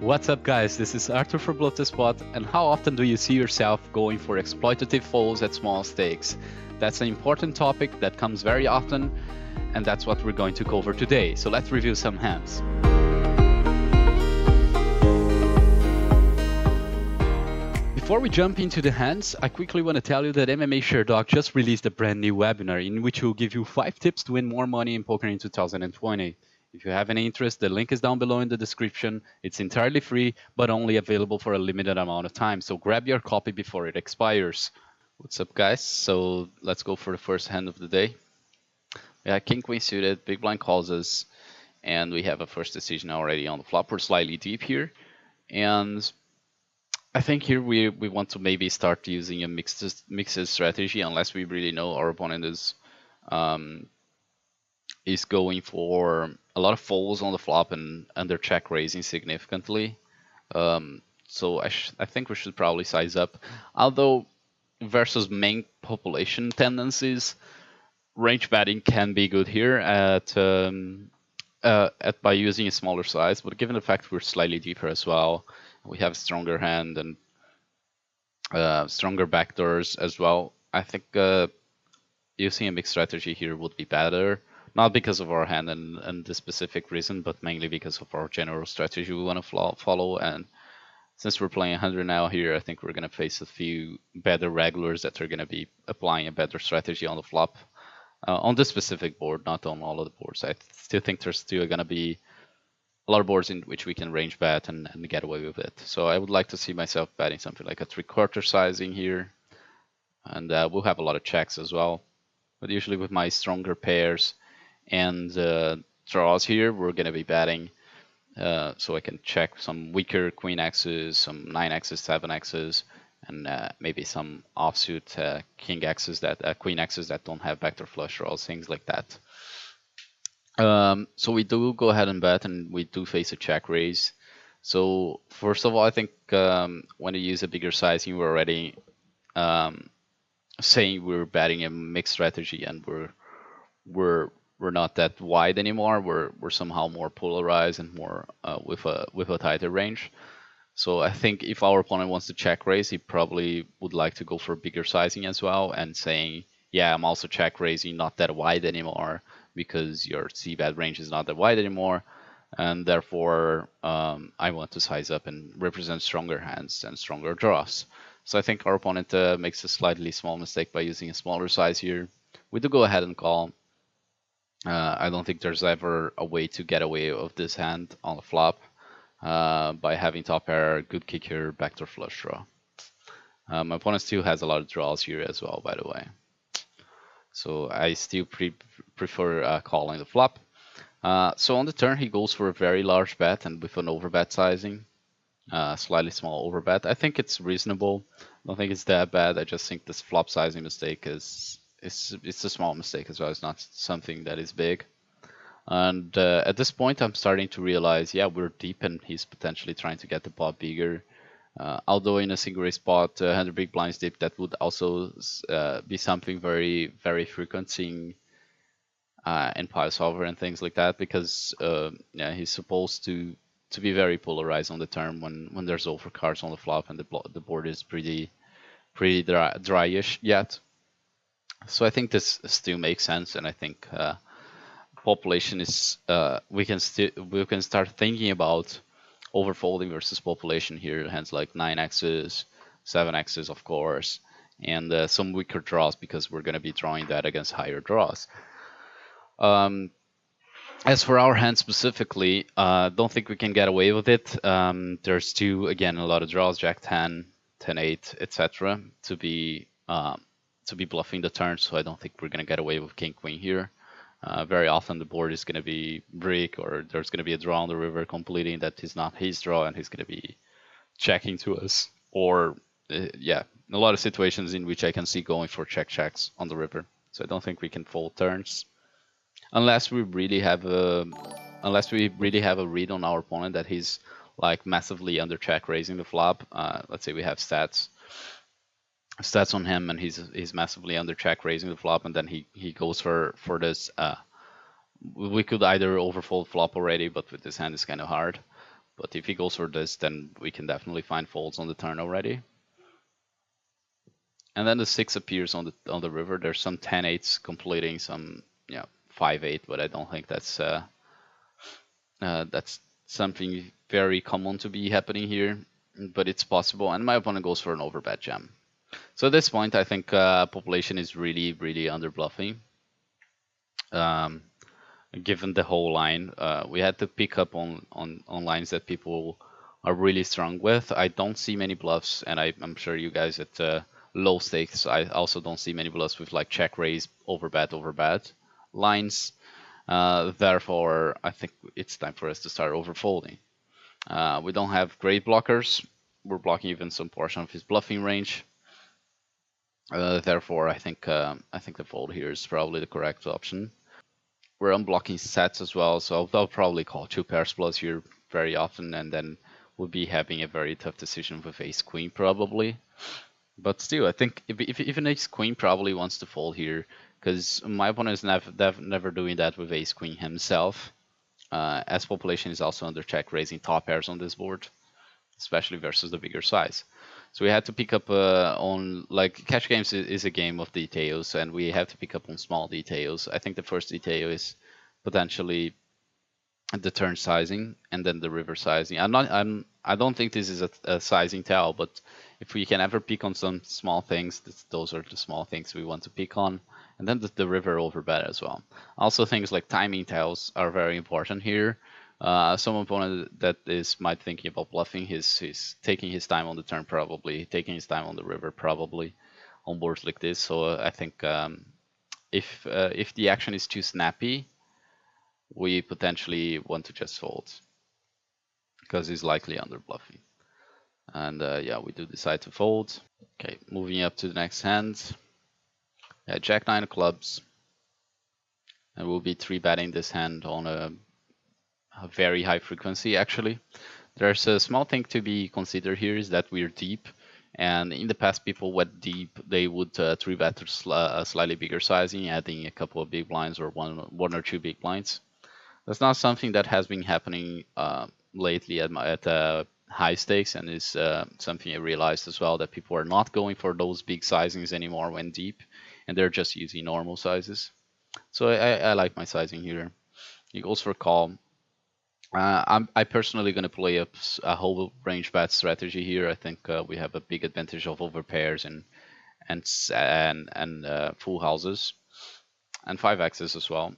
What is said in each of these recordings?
What's up guys, this is Arthur for BluffTheSpot, and how often do you see yourself going for exploitative folds at small stakes? That's an important topic that comes very often, and that's what we're going to cover today. So let's review some hands. Before we jump into the hands, I quickly want to tell you that MMAsherdog just released a brand new webinar in which we'll give you 5 tips to win more money in poker in 2020. If you have any interest, the link is down below in the description. It's entirely free, but only available for a limited amount of time, so grab your copy before it expires. What's up guys? So let's go for the first hand of the day. We have King Queen suited, big blind calls us, and we have a first decision already on the flop. We're slightly deep here, and I think here we want to maybe start using a mixed strategy, unless we really know our opponent is going for a lot of folds on the flop and under check raising significantly. So I think we should probably size up. Although versus main population tendencies, range betting can be good here by using a smaller size. But given the fact we're slightly deeper as well, we have a stronger hand and stronger backdoors as well, I think using a mixed strategy here would be better. Not because of our hand and the specific reason, but mainly because of our general strategy we want to follow. And since we're playing 100 now here, I think we're going to face a few better regulars that are going to be applying a better strategy on the flop. On this specific board, not on all of the boards. I still think there's still going to be a lot of boards in which we can range bet and get away with it. So I would like to see myself betting something like a 3/4 sizing here. And we'll have a lot of checks as well. But usually with my stronger pairs and draws here, we're going to be betting, so I can check some weaker queen x's, some 9x's, 7x's, and maybe some offsuit king x's that queen x's that don't have backdoor flush draws, things like that. So we do go ahead and bet, and we do face a check raise. So first of all, I think when you use a bigger sizing, we're already saying we're betting a mixed strategy, and we're not that wide anymore. We're somehow more polarized and more with a tighter range. So I think if our opponent wants to check raise, he probably would like to go for bigger sizing as well, and saying, yeah, I'm also check raising, not that wide anymore, because your c-bet range is not that wide anymore, and therefore I want to size up and represent stronger hands and stronger draws. So I think our opponent makes a slightly small mistake by using a smaller size here. We do go ahead and call. I don't think there's ever a way to get away with this hand on the flop by having top pair, good kicker, backdoor flush draw. My opponent still has a lot of draws here as well, by the way. So I still prefer calling the flop. So on the turn, he goes for a very large bet and with an overbet sizing. Slightly small overbet. I think it's reasonable. I don't think it's that bad. I just think this flop sizing mistake it's a small mistake as well. It's not something that is big. And at this point, I'm starting to realize, yeah, we're deep and he's potentially trying to get the pot bigger. Although in a single raise pot, 100 big blinds deep, that would also be something very, very frequent seeing in pile solver and things like that, because yeah, he's supposed to be very polarized on the turn when there's overcards on the flop and the board is pretty dryish yet. So I think this still makes sense, and I think population is we can start thinking about overfolding versus population here. Hands like 9x's, 7x's, of course, and some weaker draws, because we're going to be drawing that against higher draws. As for our hand specifically, don't think we can get away with it. There's still, again, a lot of draws, Jack 10, 10-8, etc. to be bluffing the turn, so I don't think we're going to get away with King Queen here. Very often the board is going to be brick, or there's going to be a draw on the river completing that is not his draw, and he's going to be checking to us. Or, yeah, a lot of situations in which I can see going for checks on the river. So I don't think we can fold turns. Unless we really have a read on our opponent that he's like massively under check raising the flop. Let's say we have stats on him and he's massively under check raising the flop, and then he goes for this. We could either overfold flop already, but with this hand it's kind of hard. But if he goes for this, then we can definitely find folds on the turn already. And then the 6 appears on the river. There's some 10-8s completing some 5-8, but I don't think that's something very common to be happening here. But it's possible, and my opponent goes for an overbet jam. So at this point, I think population is really under bluffing. Given the whole line, we had to pick up on lines that people are really strong with. I don't see many bluffs, and I'm sure you guys at low stakes, I also don't see many bluffs with like check raise, overbet lines. Therefore, I think it's time for us to start overfolding. We don't have great blockers. We're blocking even some portion of his bluffing range. Therefore, I think the fold here is probably the correct option. We're unblocking sets as well, so I'll probably call 2 pairs plus here very often, and then we'll be having a very tough decision with ace queen probably. But still, I think if even ace queen probably wants to fold here, because my opponent is never doing that with ace queen himself. As population is also under check raising top pairs on this board, especially versus the bigger size. So we had to pick up on, like, cash games is a game of details, and we have to pick up on small details. I think the first detail is potentially the turn sizing and then the river sizing. I don't think this is a sizing tell, but if we can ever pick on some small things, those are the small things we want to pick on. And then the river overbet as well. Also, things like timing tells are very important here. Some opponent that might thinking about bluffing, he's taking his time on the turn probably, taking his time on the river probably, on boards like this. So I think if the action is too snappy, we potentially want to just fold, because he's likely under bluffing. And yeah, we do decide to fold. Okay, moving up to the next hand. Yeah, Jack 9 of clubs. And we'll be 3-betting this hand on a very high frequency, actually. There's a small thing to be considered here, is that we're deep. And in the past, people went deep. They would 3-bet a slightly bigger sizing, adding a couple of big blinds or one or two big blinds. That's not something that has been happening lately at high stakes, and is something I realized as well, that people are not going for those big sizings anymore when deep, and they're just using normal sizes. So I like my sizing here. He goes for call. I personally going to play a whole range bet strategy here. I think we have a big advantage of overpairs and full houses and 5x's as well.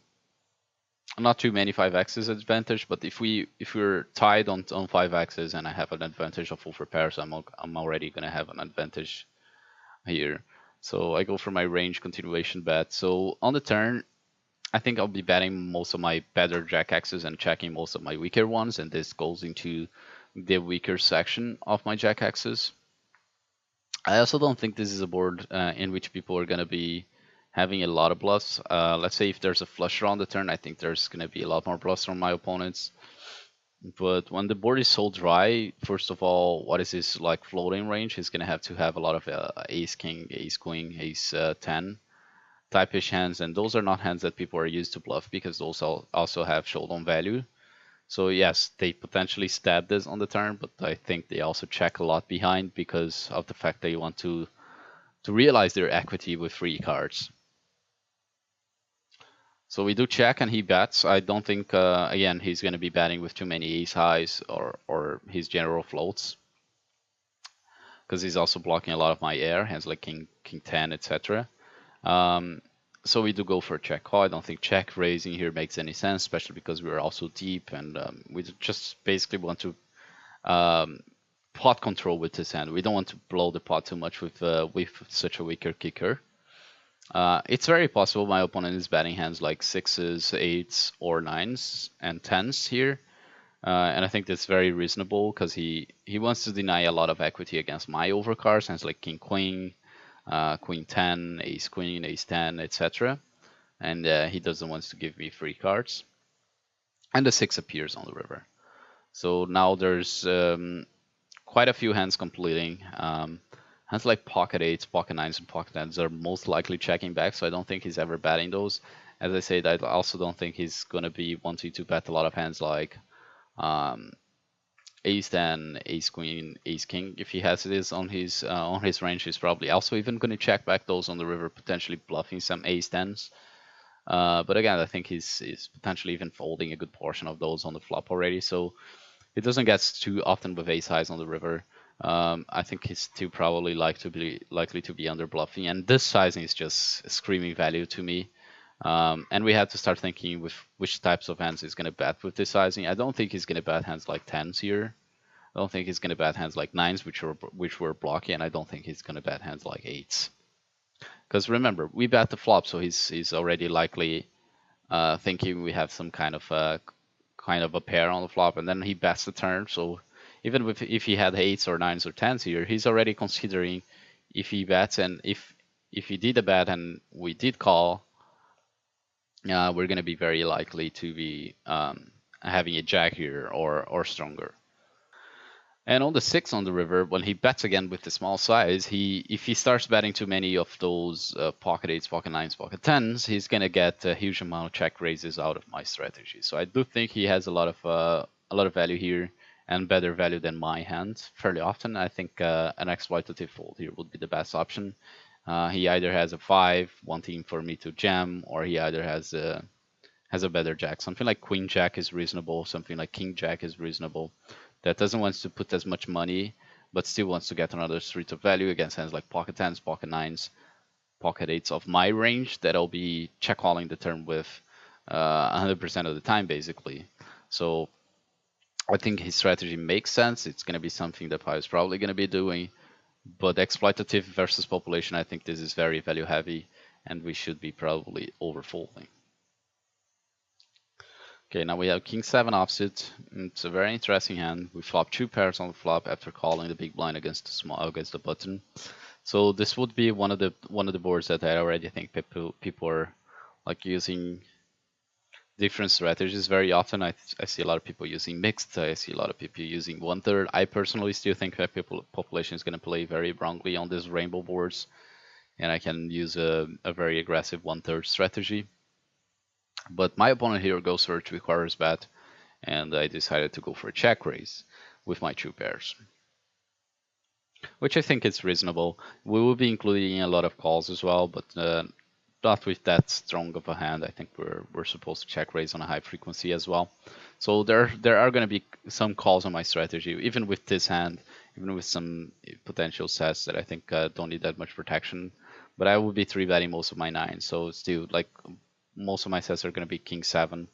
Not too many 5x's advantage, but if we're tied on 5x's and I have an advantage of overpairs, I'm already going to have an advantage here. So I go for my range continuation bet. So on the turn, I think I'll be betting most of my better jack X's and checking most of my weaker ones, and this goes into the weaker section of my jack X's. I also don't think this is a board in which people are going to be having a lot of bluffs. Let's say if there's a flush draw on the turn, I think there's going to be a lot more bluffs from my opponents. But when the board is so dry, first of all, what is his like floating range? He's going to have a lot of ace king, ace queen, ace 10 type-ish hands, and those are not hands that people are used to bluff, because those also have showdown value. So yes, they potentially stab this on the turn, but I think they also check a lot behind because of the fact they want to realize their equity with free cards. So we do check and he bets. I don't think, again, he's going to be betting with too many ace highs or his general floats, because he's also blocking a lot of my air, hands like king 10, etc. So we do go for a check call. I don't think check raising here makes any sense, especially because we're also deep, and we just basically want to pot control with this hand. We don't want to blow the pot too much with such a weaker kicker. It's very possible my opponent is betting hands like 6s, 8s, or 9s and 10s here. And I think that's very reasonable, because he wants to deny a lot of equity against my overcards, hands like king queen, queen 10, ace queen, ace 10, etc. And he doesn't want to give me free cards. And the 6 appears on the river. So now there's quite a few hands completing. Hands like pocket 8s, pocket 9s, and pocket 10s are most likely checking back, so I don't think he's ever betting those. As I said, I also don't think he's going to be wanting to bet a lot of hands like ace 10, ace queen, ace king. If he has this on his range, he's probably also even going to check back those on the river, potentially bluffing some ace 10s. But again, I think he's potentially even folding a good portion of those on the flop already. So it doesn't get too often with ace highs on the river. I think he's still probably likely to be under bluffing, and this sizing is just screaming value to me. And we have to start thinking with which types of hands he's going to bet with this sizing. I don't think he's going to bet hands like 10s here. I don't think he's going to bet hands like 9s, which were blocky, and I don't think he's going to bet hands like 8s. Because remember, we bet the flop, so he's already likely thinking we have some kind of a pair on the flop, and then he bets the turn. So even if he had 8s or 9s or 10s here, he's already considering if he bets, and if he did a bet and we did call, we're going to be very likely to be having a jack here or stronger. And on the 6 on the river, when he bets again with the small size, if he starts betting too many of those pocket 8s, pocket 9s, pocket 10s, he's going to get a huge amount of check raises out of my strategy. So I do think he has a lot of value here, and better value than my hand fairly often. I think an exploitative fold here would be the best option. He either has a 5 wanting for me to jam, or he either has a better jack. Something like queen jack is reasonable. Something like king jack is reasonable. That doesn't want to put as much money, but still wants to get another street of value against hands like pocket 10s, pocket 9s, pocket 8s of my range that I'll be check calling the turn with 100% of the time, basically. So I think his strategy makes sense. It's going to be something that Pi is probably going to be doing. But exploitative versus population, I think this is very value heavy, and we should be probably overfolding. Okay, now we have king 7 offsuit. It's a very interesting hand. We flop 2 pairs on the flop after calling the big blind against the button. So this would be one of the boards that I already think people are like using different strategies very often. I see a lot of people using mixed. I see a lot of people using 1/3. I personally still think that population is going to play very wrongly on these rainbow boards, and I can use a very aggressive 1/3 strategy. But my opponent here goes for a 3/4 bet, and I decided to go for a check raise with my 2 pairs, which I think is reasonable. We will be including a lot of calls as well, but not with that strong of a hand. I think we're supposed to check raise on a high frequency as well. So there are going to be some calls on my strategy, even with this hand, even with some potential sets that I think don't need that much protection. But I will be 3-betting most of my 9s, so still like most of my sets are going to be king 7,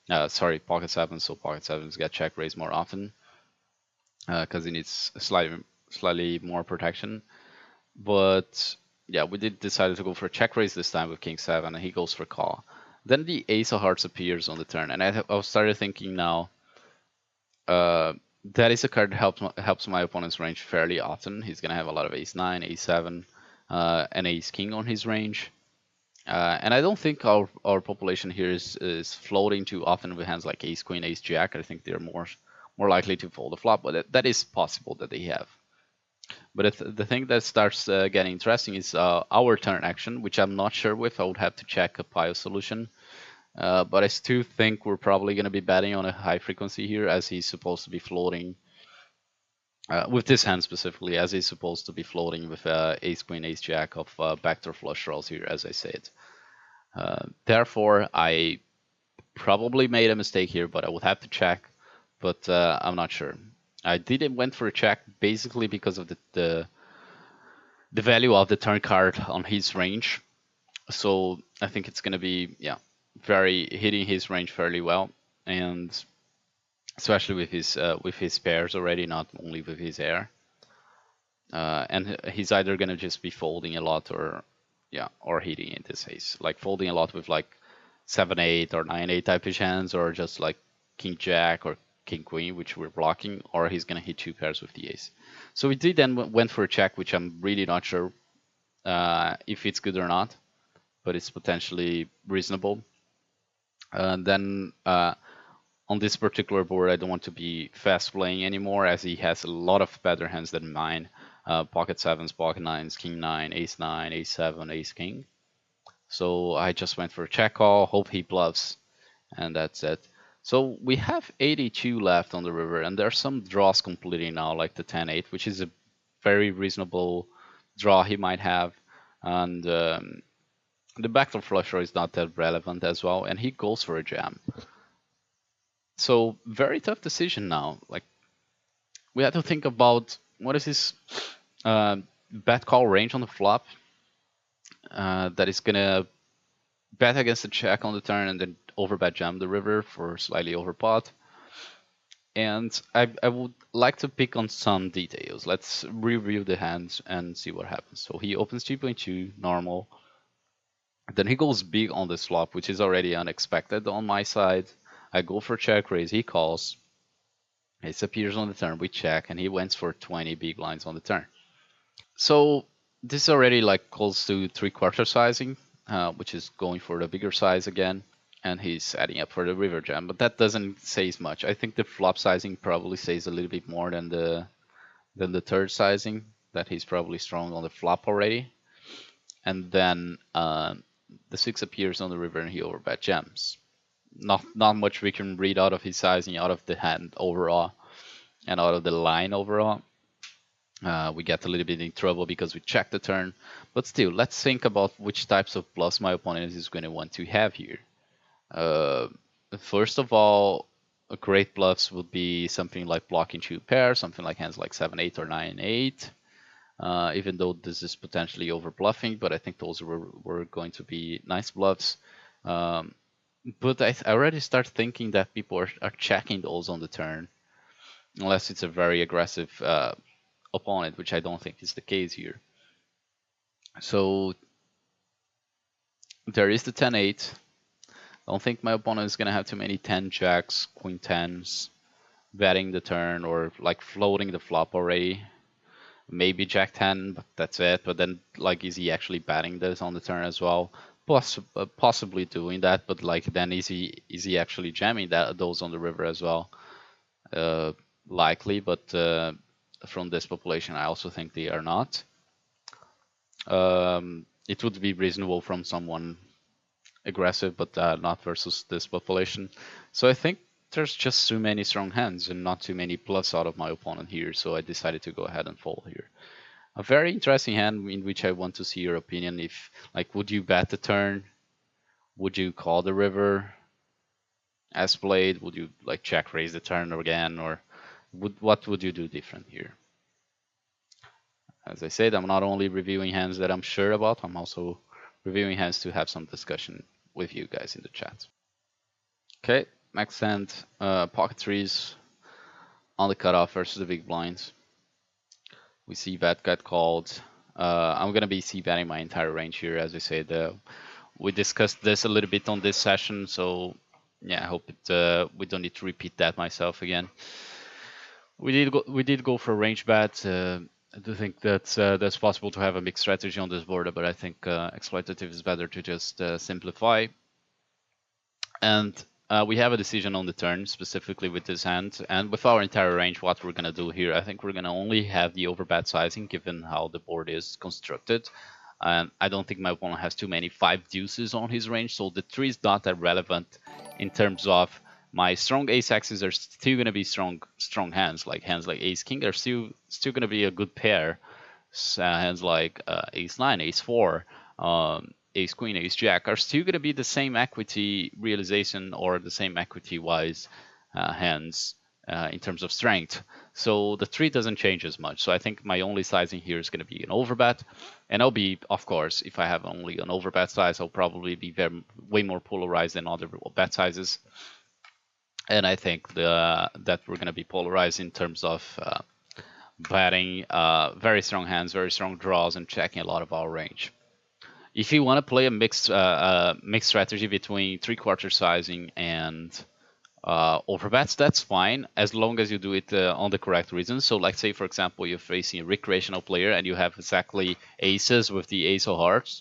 pocket 7. So pocket 7s get check raised more often because it needs slightly more protection. But yeah, we did decide to go for a check raise this time with king 7, and he goes for call. Then the ace of hearts appears on the turn, and I started thinking now, that is a card that helps my opponent's range fairly often. He's going to have a lot of ace 9, ace 7, and ace king on his range. And I don't think our population here is floating too often with hands like ace queen, ace jack. I think they're more likely to fold the flop, but that is possible that they have. But the thing that starts getting interesting is our turn action, which I'm not sure with. I would have to check a Pio solution. But I still think we're probably going to be betting on a high frequency here, as he's supposed to be floating. With this hand specifically, as he's supposed to be floating with ace queen, ace jack of backdoor flush draws here, as I said. Therefore, I probably made a mistake here, but I would have to check. But I'm not sure. I went for a check basically because of the value of the turn card on his range. So I think it's going to be hitting his range fairly well, and especially with his pairs already, not only with his air. And he's either going to just be folding a lot or hitting in this case, like folding a lot with like 7-8 or 9-8 type of hands, or just like king jack or king queen, which we're blocking, or he's going to hit 2 pairs with the ace. So we did then went for a check, which I'm really not sure if it's good or not, but it's potentially reasonable. Then on this particular board, I don't want to be fast playing anymore, as he has a lot of better hands than mine. Pocket 7s, pocket 9s, king 9, ace 9, ace 7, ace king. So I just went for a check call, hope he bluffs, and that's it. So we have 82 left on the river, and there are some draws completing now, like the 10-8, which is a very reasonable draw he might have. And the backdoor flush draw is not that relevant as well, and he goes for a jam. So very tough decision now. Like, we have to think about what is his bet call range on the flop that is gonna bet against the check on the turn and then overbet jam the river for slightly overpot. And I would like to pick on some details. Let's review the hands and see what happens. So he opens 3.2 normal. Then he goes big on this flop, which is already unexpected on my side. I go for check raise, he calls. It appears on the turn, we check, and he went for 20 big blinds on the turn. So this is already like close to 3/4 sizing, which is going for the bigger size again. And he's adding up for the river jam, but that doesn't say as much. I think the flop sizing probably says a little bit more than the third sizing, that he's probably strong on the flop already. And then the 6 appears on the river and he overbet jams. Not much we can read out of his sizing, out of the hand overall, and out of the line overall. We get a little bit in trouble because we check the turn, but still, let's think about which types of bluffs my opponent is going to want to have here. First of all, a great bluffs would be something like blocking 2 pairs, something like hands like 7-8 or 9-8. Even though this is potentially over bluffing, but I think those were going to be nice bluffs. But I already start thinking that people are checking those on the turn, unless it's a very aggressive opponent, which I don't think is the case here. So there is the 10-8. I don't think my opponent is going to have too many 10 jacks, queen 10s, betting the turn, or like floating the flop already. Maybe jack 10, but that's it. But then, like, is he actually batting this on the turn as well? Possibly doing that, but like, then is he actually jamming those on the river as well? Likely, but from this population, I also think they are not. It would be reasonable from someone aggressive, but not versus this population. So I think there's just too many strong hands and not too many bluffs out of my opponent here, so I decided to go ahead and fold here. A very interesting hand in which I want to see your opinion. If, like, would you bet the turn? Would you call the river as played? Would you like check raise the turn again, or what would you do different here? As I said, I'm not only reviewing hands that I'm sure about, I'm also reviewing hands to have some discussion with you guys in the chat. Okay, max hand, pocket threes on the cutoff versus the big blinds. We see that got called. I'm gonna be c-betting my entire range here, as I said. We discussed this a little bit on this session, so yeah, I hope we don't need to repeat that myself again. We did go for a range bet. I do think that's possible to have a mixed strategy on this board, but I think exploitative is better to just simplify. And we have a decision on the turn, specifically with this hand. And with our entire range, what we're going to do here, I think we're going to only have the overbet sizing, given how the board is constructed. And I don't think my opponent has too many 5 deuces on his range, so the 3 is not that relevant in terms of my strong ace axes are still going to be strong hands. Like hands like ace king are still going to be a good pair. Hands like ace 9, ace 4, ace queen, ace jack are still going to be the same equity realization or the same equity wise hands in terms of strength. So the 3 doesn't change as much. So I think my only sizing here is going to be an overbet. And I'll be, of course, if I have only an overbet size, I'll probably be way more polarized than other bet sizes. And I think that we're going to be polarized in terms of betting very strong hands, very strong draws, and checking a lot of our range. If you want to play a mixed strategy between 3/4 sizing and overbets, that's fine, as long as you do it on the correct reasons. So like, say, for example, you're facing a recreational player and you have exactly aces with the ace of hearts.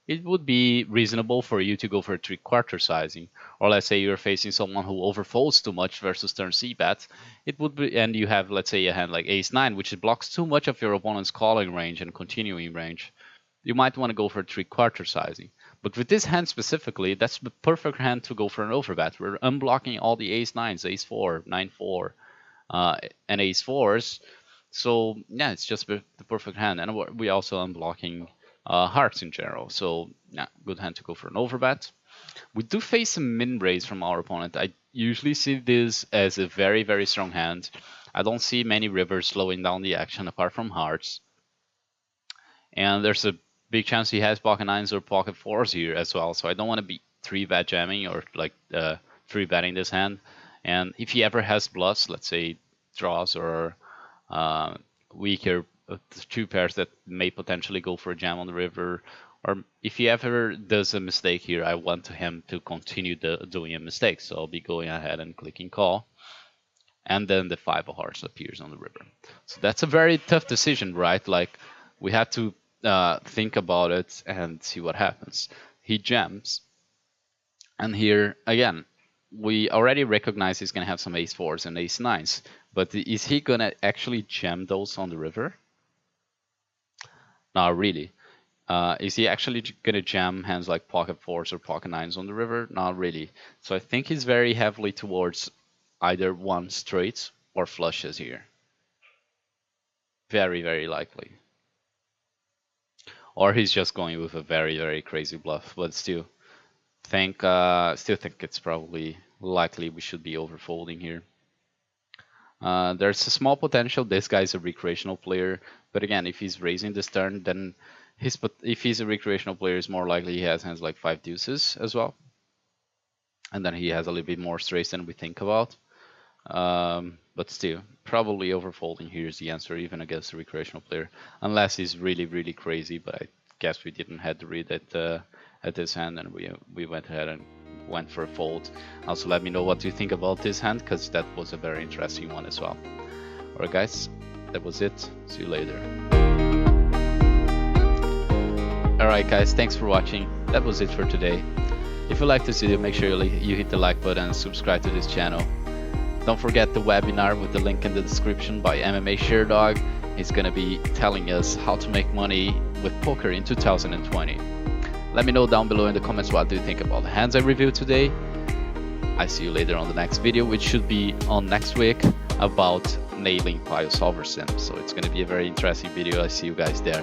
It would be reasonable for you to go for a 3/4 sizing. Or let's say you're facing someone who overfolds too much versus turn c-bet. It would be, and you have, let's say, a hand like ace 9, which blocks too much of your opponent's calling range and continuing range. You might want to go for a 3/4 sizing. But with this hand specifically, that's the perfect hand to go for an overbet. We're unblocking all the ace nines, ace four, 9-4, and ace fours. So yeah, it's just the perfect hand, and we also unblocking hearts in general. So yeah, good hand to go for an overbet. We do face some min raise from our opponent. I usually see this as a very, very strong hand. I don't see many rivers slowing down the action apart from hearts. And there's a big chance he has pocket nines or pocket fours here as well. So I don't want to be 3-bet jamming or like 3-betting this hand. And if he ever has bluffs, let's say draws or weaker 2 pairs that may potentially go for a jam on the river, or if he ever does a mistake here, I want him to continue doing a mistake. So I'll be going ahead and clicking call. And then the 5 of hearts appears on the river. So that's a very tough decision, right? Like, we have to think about it and see what happens. He jams. And here, again, we already recognize he's going to have some ace fours and ace nines. But is he going to actually jam those on the river? Not really. Is he actually going to jam hands like pocket fours or pocket nines on the river? Not really. So I think he's very heavily towards either one straights or flushes here. Very, very likely. Or he's just going with a very, very crazy bluff. But still think it's probably likely we should be overfolding here. There's a small potential. This guy's a recreational player. But again, if he's raising this turn, then if he's a recreational player, it's more likely he has hands like 5 deuces as well. And then he has a little bit more straights than we think about. But still, probably overfolding here is the answer, even against a recreational player. Unless he's really, really crazy, but I guess we didn't have to read it at this hand, and we went ahead and went for a fold. Also, let me know what you think about this hand, because that was a very interesting one as well. Alright guys, that was it. See you later. Alright guys, thanks for watching. That was it for today. If you liked this video, make sure you hit the like button and subscribe to this channel. Don't forget the webinar with the link in the description by MMAsherdog. He's going to be telling us how to make money with poker in 2020. Let me know down below in the comments what do you think about the hands I reviewed today. I see you later on the next video, which should be on next week, about nailing Pio Solver Sim. So it's going to be a very interesting video. I see you guys there.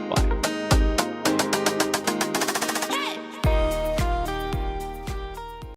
Bye.